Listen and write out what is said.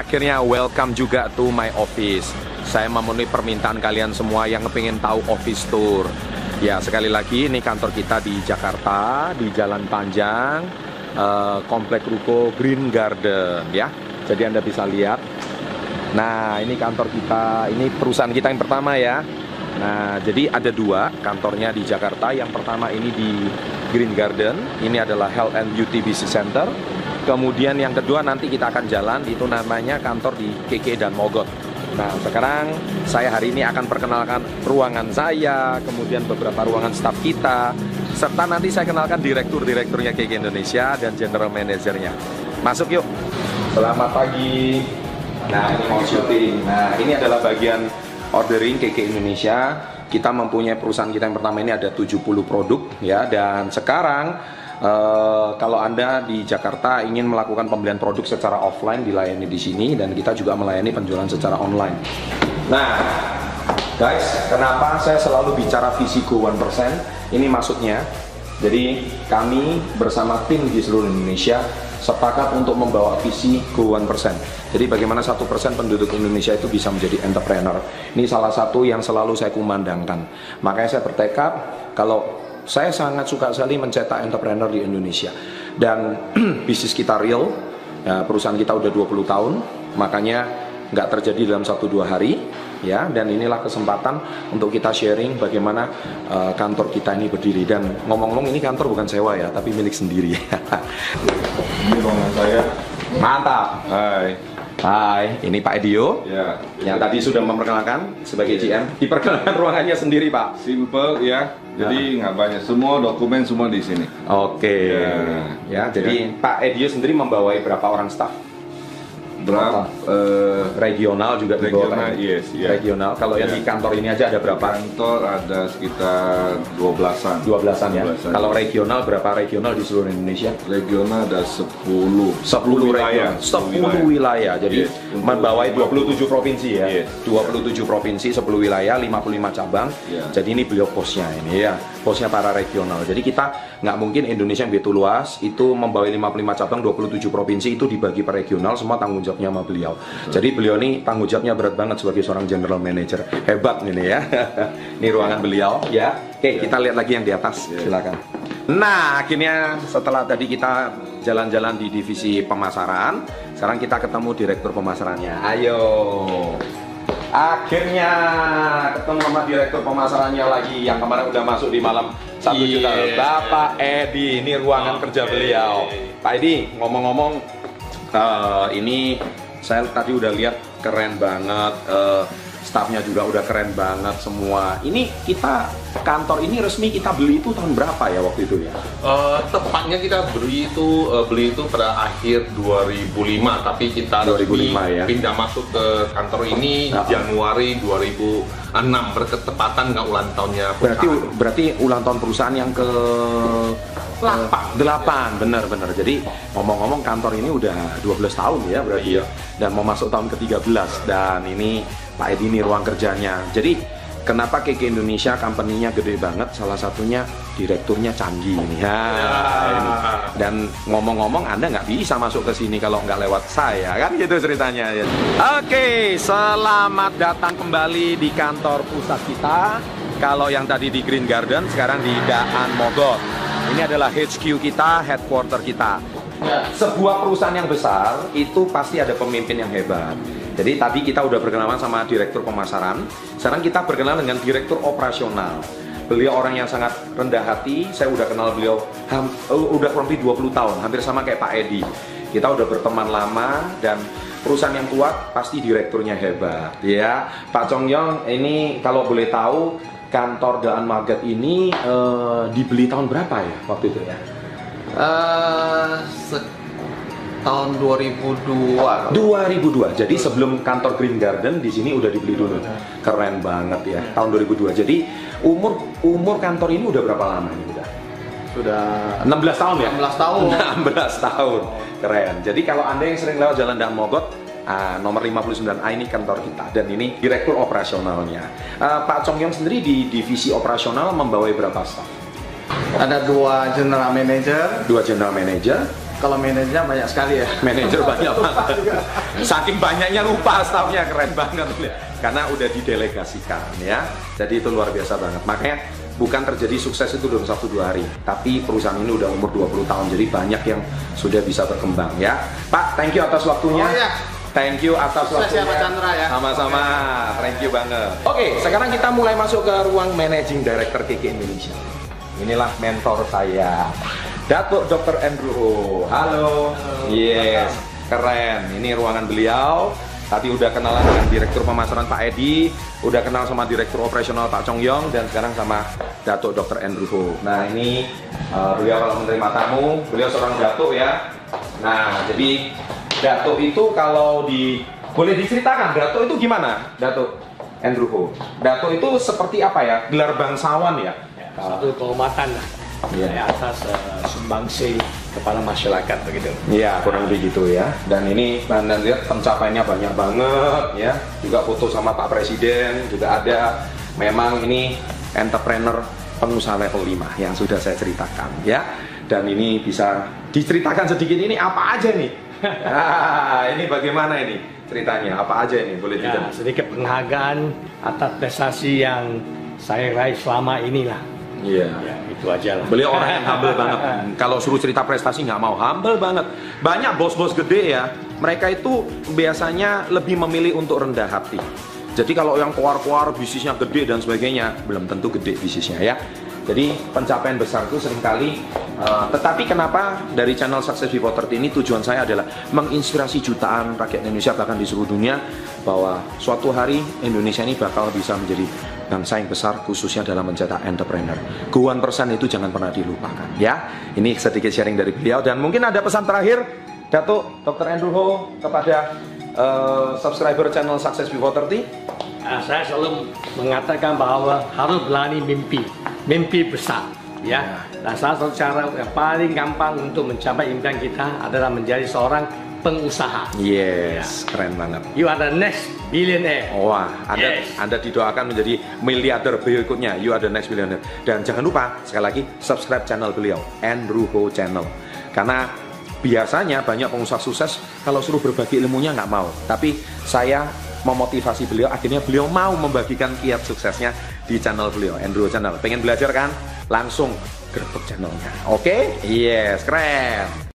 akhirnya welcome juga to my office. Saya memenuhi permintaan kalian semua yang pengen tahu office tour. Ya, sekali lagi ini kantor kita di Jakarta, di Jalan Panjang, Komplek Ruko Green Garden ya. Jadi Anda bisa lihat. Nah, ini kantor kita, ini perusahaan kita yang pertama ya. Nah, jadi ada dua kantornya di Jakarta. Yang pertama ini di Green Garden, ini adalah Health and Beauty Business Center. Kemudian yang kedua nanti kita akan jalan, itu namanya kantor di KK dan Mogot. Nah, sekarang saya hari ini akan perkenalkan ruangan saya, kemudian beberapa ruangan staf kita, serta nanti saya kenalkan direkturnya KK Indonesia dan general manajernya. Masuk yuk. Selamat pagi. Nah, ini mau syuting. Nah, ini adalah bagian ordering KK Indonesia. Kita mempunyai perusahaan kita yang pertama ini ada 70 produk ya, dan sekarang kalau Anda di Jakarta ingin melakukan pembelian produk secara offline dilayani di sini, dan kita juga melayani penjualan secara online. Nah, guys, kenapa saya selalu bicara visi Go 1%? Ini maksudnya, jadi kami bersama tim di seluruh Indonesia sepakat untuk membawa visi Go 1%. Jadi bagaimana 1% penduduk Indonesia itu bisa menjadi entrepreneur. Ini salah satu yang selalu saya kumandangkan. Makanya saya bertekad, kalau saya sangat suka sekali mencetak entrepreneur di Indonesia. Dan bisnis kita real, ya, perusahaan kita udah 20 tahun, makanya nggak terjadi dalam 1-2 hari. Ya, dan inilah kesempatan untuk kita sharing bagaimana kantor kita ini berdiri. Dan ngomong-ngomong, ini kantor bukan sewa ya, tapi milik sendiri. Ini ruangan saya. Mantap. Hai, ini Pak Edio Ya. yang tadi sudah memperkenalkan sebagai GM. Diperkenalkan ruangannya sendiri, Pak. Simple ya. Jadi nggak banyak, semua dokumen semua di sini. Oke. Ya, jadi Pak Edio sendiri membawai berapa orang staff? Berapa? Regional juga Regional, dibawa. yes, ya. Regional. Kalau yang di kantor ini aja ada berapa? Kantor ada sekitar 12-an. 12-an ya. 12-an. Kalau regional, berapa regional di seluruh Indonesia? Regional ada 10 wilayah. 10 wilayah. Jadi yes, membawai 27 provinsi ya. Yes. 27 provinsi, 10 wilayah, 55 cabang. Yeah. Jadi ini beliau bosnya ini ya. Bosnya para regional. Jadi kita nggak mungkin Indonesia yang begitu luas itu membawai 55 cabang, 27 provinsi itu dibagi per regional, semua tanggung jawabnya sama beliau. Jadi beliau ini tanggung jawabnya berat banget sebagai seorang general manager. Hebat ini ya. Ini ruangan beliau ya. Oke, kita lihat lagi yang di atas. Silakan. Nah, akhirnya setelah tadi kita jalan-jalan di divisi pemasaran, sekarang kita ketemu direktur pemasarannya. Ayo. Akhirnya ketemu sama direktur pemasarannya lagi yang kemarin udah masuk di malam 1 juta. Bapak Edi, ini ruangan kerja beliau. Pak Edi, ngomong-ngomong, ini saya tadi udah lihat keren banget, stafnya juga udah keren banget semua. Ini kita kantor ini resmi kita beli itu tahun berapa ya waktu itu ya? Tepatnya kita beli itu pada akhir 2005, tapi kita 2005 ya. Pindah masuk ke kantor ini Januari 2006, berketepatan nggak ulang tahunnya perusahaan. Berarti ulang tahun perusahaan yang ke 8, bener. Jadi ngomong-ngomong kantor ini udah 12 tahun ya berarti ya. Dan mau masuk tahun ke-13, dan ini Pak Edi ini ruang kerjanya. Jadi kenapa KK Indonesia company-nya gede banget? Salah satunya direkturnya canggih ini. Ini. Dan ngomong-ngomong, Anda nggak bisa masuk ke sini kalau nggak lewat saya, kan gitu ceritanya. Oke, selamat datang kembali di kantor pusat kita. Kalau yang tadi di Green Garden, sekarang di Daan Mogot. Ini adalah HQ kita, headquarter kita. Sebuah perusahaan yang besar itu pasti ada pemimpin yang hebat. Jadi tadi kita udah berkenalan sama direktur pemasaran. Sekarang kita berkenalan dengan direktur operasional. Beliau orang yang sangat rendah hati. Saya udah kenal beliau udah kurang lebih 20 tahun, hampir sama kayak Pak Edi. Kita udah berteman lama, dan perusahaan yang kuat pasti direkturnya hebat ya. Pak Chong Yong ini kalau boleh tahu, kantor Daan Mogot ini dibeli tahun berapa ya waktu itu ya? Tahun 2002. 2002. Jadi sebelum kantor Green Garden di sini udah dibeli dulu. Keren banget ya. Tahun 2002. Jadi umur kantor ini udah berapa lama ini Sudah 16 tahun ya? 16 tahun. 16 tahun. Keren. Jadi kalau Anda yang sering lewat jalan Daan Mogot, nomor 59A ini kantor kita, dan ini direktur operasionalnya. Pak Chong Yong sendiri di divisi operasional membawai berapa staff? Ada 2 general manager. 2 general manager. Kalau manajernya banyak sekali ya. Manajer banyak banget. Saking banyaknya lupa stafnya, keren banget. Karena udah didelegasikan ya. Jadi itu luar biasa banget. Makanya bukan terjadi sukses itu dalam 1-2 hari. Tapi perusahaan ini udah umur 20 tahun. Jadi banyak yang sudah bisa berkembang ya. Pak, thank you atas waktunya. Oh, iya. Thank you atas waktunya. Pak Chandra ya. Sama-sama. Thank you banget. Oke, sekarang kita mulai masuk ke ruang Managing Director KK Indonesia. Inilah mentor saya. Datuk Dr. Andrew Ho. Halo. Yes, keren. Ini ruangan beliau. Tadi udah kenalan dengan Direktur Pemasaran Pak Edi, udah kenal sama Direktur Operasional Pak Chong Yong, dan sekarang sama Datuk Dr. Andrew Ho. Nah ini beliau kalau menerima tamu, beliau seorang Datuk ya. Nah jadi Datuk itu kalau boleh diceritakan Datuk itu gimana, Datuk Andrew Ho? Datuk itu seperti apa ya? Gelar bangsawan ya? Satu kehormatan lah. Iya. Atas sumbangsi kepada masyarakat begitu. Iya, kurang lebih gitu ya. Dan ini Anda lihat pencapaiannya banyak banget ya. Juga foto sama Pak Presiden juga ada. Memang ini entrepreneur pengusaha level 5 yang sudah saya ceritakan ya. Dan ini bisa diceritakan sedikit, ini apa aja nih? Ini bagaimana ini ceritanya? Apa aja ini? Boleh Ya, sedikit penghargaan atas prestasi yang saya raih selama inilah. Iya. Ya, itu aja lah. Beliau orang yang humble banget. Kalau suruh cerita prestasi nggak mau, humble banget. Banyak bos-bos gede ya, mereka itu biasanya lebih memilih untuk rendah hati. Jadi kalau yang keluar-keluar bisnisnya gede dan sebagainya, belum tentu gede bisnisnya ya. Jadi pencapaian besar itu seringkali, tetapi kenapa dari channel Success Before 30 ini tujuan saya adalah menginspirasi jutaan rakyat Indonesia bahkan di seluruh dunia bahwa suatu hari Indonesia ini bakal bisa menjadi bangsa yang besar khususnya dalam mencetak entrepreneur. Go 1% itu jangan pernah dilupakan ya. Ini sedikit sharing dari beliau dan mungkin ada pesan terakhir Datuk Dr. Andrew Ho kepada subscriber channel Success Before 30. Saya selalu mengatakan bahwa harus berani mimpi besar ya. Dan salah satu cara yang paling gampang untuk mencapai impian kita adalah menjadi seorang pengusaha. Yes, keren banget. You are the next billionaire. Wah, Yes. Anda didoakan menjadi miliarder berikutnya. You are the next billionaire. Dan jangan lupa sekali lagi subscribe channel beliau, Andrew Ho Channel. Karena biasanya banyak pengusaha sukses kalau suruh berbagi ilmunya nggak mau. Tapi saya memotivasi beliau, akhirnya beliau mau membagikan kiat suksesnya di channel beliau, Andrew Ho Channel. Pengen belajar kan? Langsung gerbek channelnya. Oke? Yes, keren.